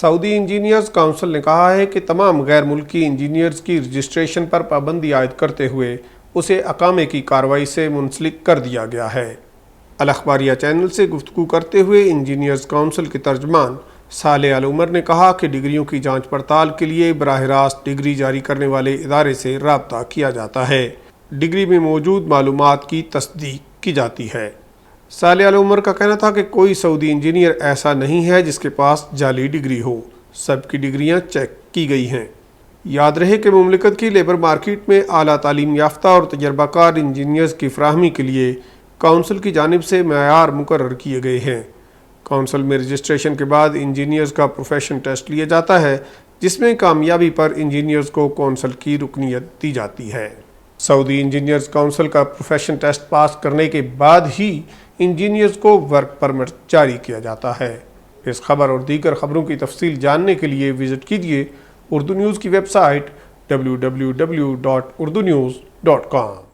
سعودی engineers council نے کہا ہے کہ تمام غیر ملکی انجینئرز کی رجسٹریشن پر پابندی عائد کرتے ہوئے اسے اقامے کی کارروائی سے منسلک کر دیا گیا ہے۔ الاخباریہ چینل سے گفتگو کرتے ہوئے انجینئرز کونسل کے ترجمان صالح العمر نے کہا کہ ڈگریوں کی جانچ پڑتال کے لیے براہ راست ڈگری جاری کرنے والے ادارے سے رابطہ کیا جاتا ہے۔ ڈگری میں موجود معلومات کی تصدیق کی جاتی ہے۔ صالح العمر کا کہنا تھا کہ کوئی سعودی انجینئر ایسا نہیں ہے جس کے پاس جعلی ڈگری ہو، سب کی ڈگریاں چیک کی گئی ہیں۔ یاد رہے کہ مملکت کی لیبر مارکیٹ میں اعلیٰ تعلیم یافتہ اور تجربہ کار انجینئرز کی فراہمی کے لیے کونسل کی جانب سے معیار مقرر کیے گئے ہیں۔ کونسل میں رجسٹریشن کے بعد انجینئرز کا پروفیشن ٹیسٹ لیا جاتا ہے، جس میں کامیابی پر انجینئرز کو کونسل کی رکنیت دی جاتی ہے۔ سعودی انجینئرز کونسل کا پروفیشن ٹیسٹ پاس کرنے کے بعد ہی انجینئرز کو ورک پرمٹ جاری کیا جاتا ہے۔ اس خبر اور دیگر خبروں کی تفصیل جاننے کے لیے وزٹ کیجیے اردو نیوز کی ویب سائٹ www.urdunews.com۔